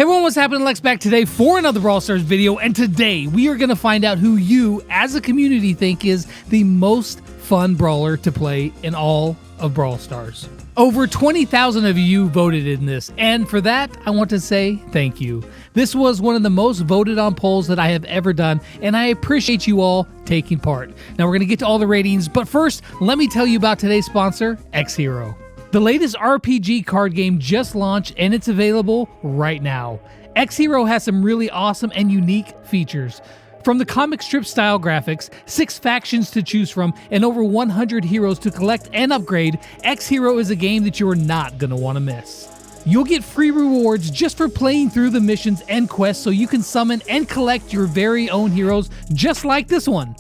Hey everyone, what's happening? Lex back today for another Brawl Stars video, and today we are going to find out who you, as a community, think is the most fun brawler to play in all of Brawl Stars. Over 20,000 of you voted in this, and for that, I want to say thank you. This was one of the most voted on polls that I have ever done, and I appreciate you all taking part. Now we're going to get to all the ratings, but first, let me tell you about today's sponsor, X-Hero. The latest RPG card game just launched, and it's available right now. X-Hero has some really awesome and unique features. From the comic strip style graphics, 6 factions to choose from, and over 100 heroes to collect and upgrade, X-Hero is a game that you are not going to want to miss. You'll get free rewards just for playing through the missions and quests, so you can summon and collect your very own heroes just like this one.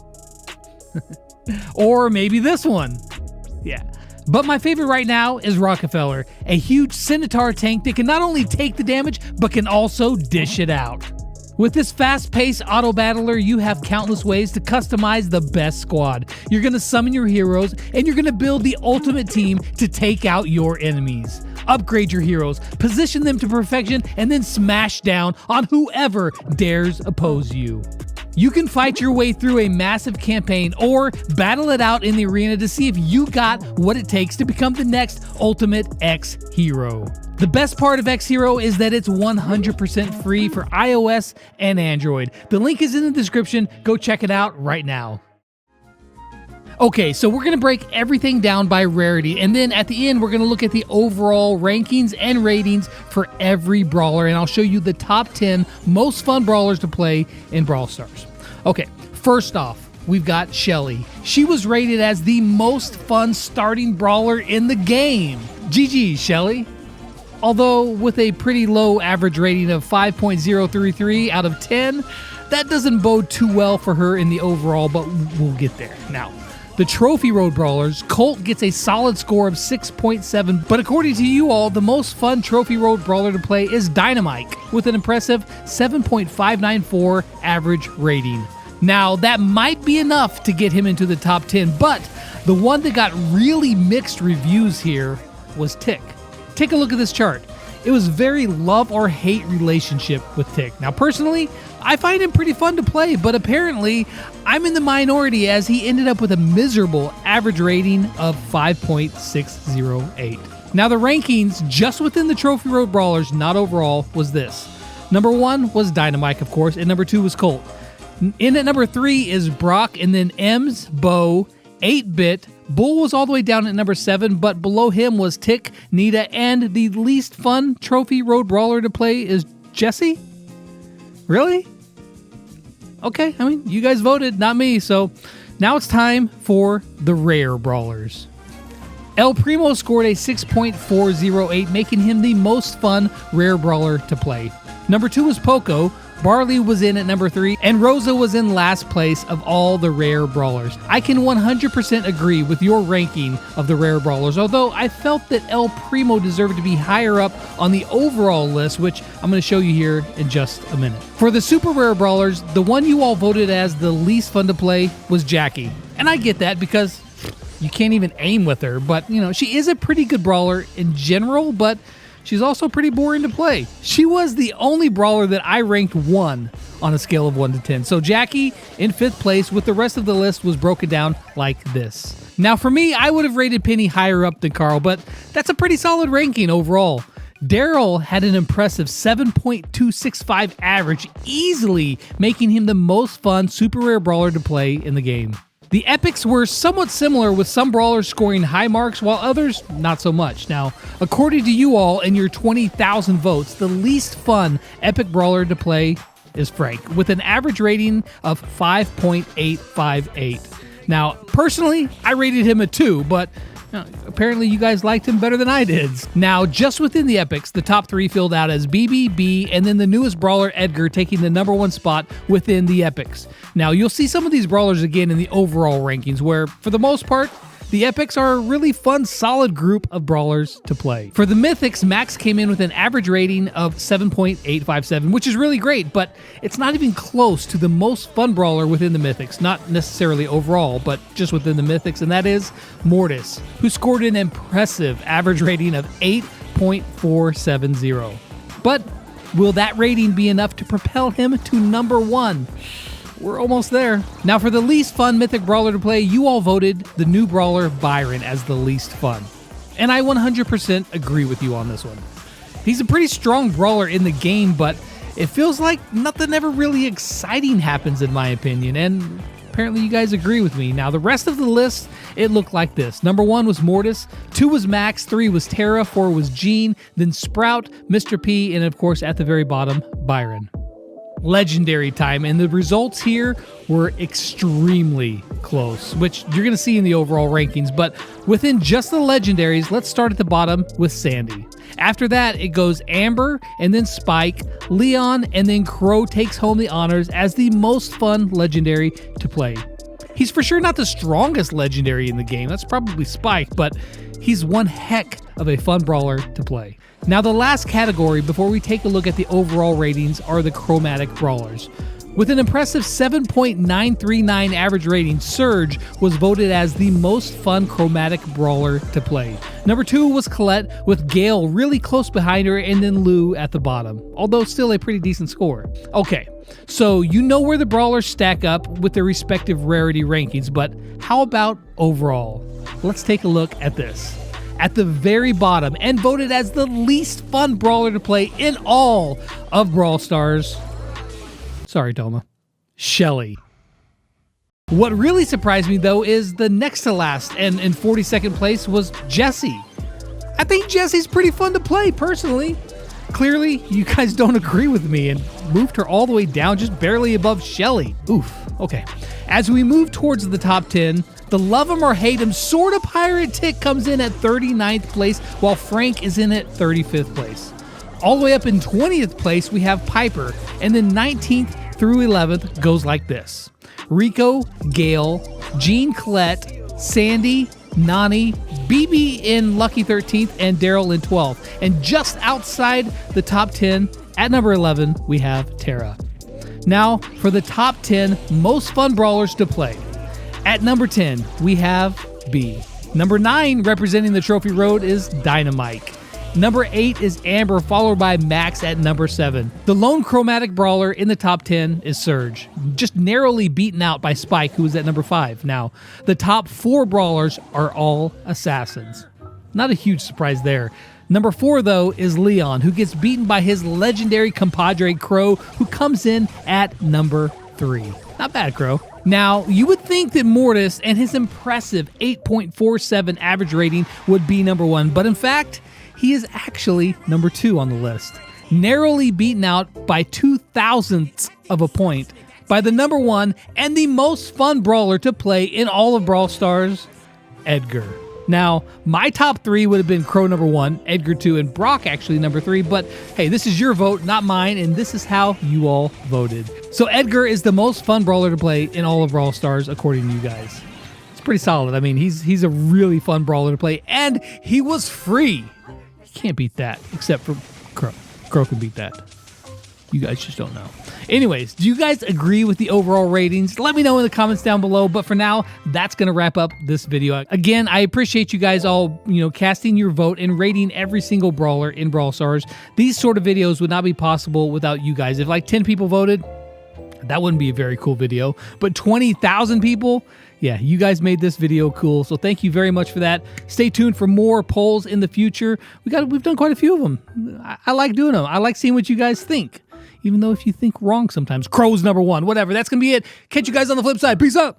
Or maybe this one. Yeah. But my favorite right now is Rockefeller, a huge Centaur tank that can not only take the damage, but can also dish it out. With this fast-paced auto-battler, you have countless ways to customize the best squad. You're going to summon your heroes, and you're going to build the ultimate team to take out your enemies. Upgrade your heroes, position them to perfection, and then smash down on whoever dares oppose you. You can fight your way through a massive campaign or battle it out in the arena to see if you got what it takes to become the next ultimate X-Hero. The best part of X-Hero is that it's 100% free for iOS and Android. The link is in the description. Go check it out right now. Okay, so we're going to break everything down by rarity, and then at the end, we're going to look at the overall rankings and ratings for every brawler, and I'll show you the top 10 most fun brawlers to play in Brawl Stars. Okay, first off, we've got Shelly. She was rated as the most fun starting brawler in the game. GG, Shelly. Although with a pretty low average rating of 5.033 out of 10, that doesn't bode too well for her in the overall, but we'll get there. Now, the Trophy Road Brawlers, Colt gets a solid score of 6.7, but according to you all, the most fun Trophy Road Brawler to play is Dynamite, with an impressive 7.594 average rating. Now, that might be enough to get him into the top 10, but the one that got really mixed reviews here was Tick. Take a look at this chart. It was very love or hate relationship with Tick. Now, personally, I find him pretty fun to play, but apparently I'm in the minority as he ended up with a miserable average rating of 5.608. Now, the rankings just within the Trophy Road Brawlers, not overall, was this. Number 1 was Dynamite, of course, and number 2 was Colt. In at number 3 is Brock, and then Ems, Bo, 8-Bit, Bull was all the way down at number 7, but below him was Tick, Nita, and the least fun Trophy Road Brawler to play is Jessie? Really? Okay, I mean, you guys voted, not me, so now it's time for the rare brawlers. El Primo scored a 6.408, making him the most fun rare brawler to play. Number 2 was Poco, Barley was in at number 3, and Rosa was in last place of all the rare brawlers. I can 100% agree with your ranking of the rare brawlers, although I felt that El Primo deserved to be higher up on the overall list, which I'm going to show you here in just a minute. For the super rare brawlers, the one you all voted as the least fun to play was Jackie. And I get that because you can't even aim with her, but you know, she is a pretty good brawler in general, but she's also pretty boring to play. She was the only brawler that I ranked 1 on a scale of 1 to 10. So Jackie in 5th place, with the rest of the list was broken down like this. Now for me, I would have rated Penny higher up than Carl, but that's a pretty solid ranking overall. Daryl had an impressive 7.265 average, easily making him the most fun super rare brawler to play in the game. The epics were somewhat similar, with some brawlers scoring high marks while others not so much. Now, according to you all and your 20,000 votes, the least fun epic brawler to play is Frank, with an average rating of 5.858. Now, personally, I rated him a 2, but apparently you guys liked him better than I did. Now, just within the epics, the top 3 filled out as BB, and then the newest brawler, Edgar, taking the number 1 spot within the epics. Now, you'll see some of these brawlers again in the overall rankings, where, for the most part, the epics are a really fun, solid group of brawlers to play. For the mythics, Max came in with an average rating of 7.857, which is really great, but it's not even close to the most fun brawler within the mythics, not necessarily overall, but just within the mythics, and that is Mortis, who scored an impressive average rating of 8.470. But Will that rating be enough to propel him to number 1? We're almost there. Now for the least fun Mythic Brawler to play, you all voted the new Brawler Byron as the least fun. And I 100% agree with you on this one. He's a pretty strong brawler in the game, but it feels like nothing ever really exciting happens in my opinion, and apparently you guys agree with me. Now the rest of the list, it looked like this. Number 1 was Mortis, 2 was Max, 3 was Tara, 4 was Jean, then Sprout, Mr. P, and of course at the very bottom, Byron. Legendary time, and the results here were extremely close, which you're going to see in the overall rankings, but within just the legendaries, let's start at the bottom with Sandy. After that, it goes Amber, and then Spike, Leon, and then Crow takes home the honors as the most fun legendary to play. He's for sure not the strongest legendary in the game, that's probably Spike, but he's one heck of a fun brawler to play. Now the last category before we take a look at the overall ratings are the chromatic brawlers. With an impressive 7.939 average rating, Surge was voted as the most fun chromatic brawler to play. Number 2 was Colette, with Gale really close behind her, and then Lou at the bottom, although still a pretty decent score. Okay, so you know where the brawlers stack up with their respective rarity rankings, but how about overall? Let's take a look at this. At the very bottom, and voted as the least fun brawler to play in all of Brawl Stars. Sorry, Toma. Shelly. What really surprised me, though, is the next to last, and in 42nd place was Jessie. I think Jessie's pretty fun to play, personally. Clearly, you guys don't agree with me and moved her all the way down, just barely above Shelly. Oof, okay. As we move towards the top 10, the love him or hate him sort of pirate tick comes in at 39th place, while Frank is in at 35th place. All the way up in 20th place, we have Piper, and then 19th through 11th goes like this. Rico, Gale, Jean, Colette, Sandy, Nani, BB in lucky 13th, and Daryl in 12th. And just outside the top 10, at number 11, we have Tara. Now, for the top 10 most fun brawlers to play. At number 10, we have B. Number 9, representing the Trophy Road, is Dynamite. Number 8 is Amber, followed by Max at number 7. The lone chromatic brawler in the top 10 is Surge, just narrowly beaten out by Spike, who is at number 5. Now, the top 4 brawlers are all assassins. Not a huge surprise there. Number 4, though, is Leon, who gets beaten by his legendary compadre Crow, who comes in at number 3. Not bad, Crow. Now, you would think that Mortis and his impressive 8.47 average rating would be number 1, but in fact, he is actually number 2 on the list. Narrowly beaten out by 0.02 of a point by the number 1 and the most fun brawler to play in all of Brawl Stars, Edgar. Now, my top 3 would have been Crow number 1, Edgar 2, and Brock actually number 3, but hey, this is your vote, not mine, and this is how you all voted. So Edgar is the most fun brawler to play in all of Brawl Stars, according to you guys. It's pretty solid. I mean, he's a really fun brawler to play, and he was free. You can't beat that, except for Crow. Crow can beat that. You guys just don't know. Anyways, do you guys agree with the overall ratings? Let me know in the comments down below. But for now, that's going to wrap up this video. Again, I appreciate you guys all, casting your vote and rating every single brawler in Brawl Stars. These sort of videos would not be possible without you guys. If like 10 people voted, that wouldn't be a very cool video. But 20,000 people, yeah, you guys made this video cool. So thank you very much for that. Stay tuned for more polls in the future. We've done quite a few of them. I like doing them. I like seeing what you guys think. Even though if you think wrong sometimes. Crow's number 1. Whatever. That's going to be it. Catch you guys on the flip side. Peace out.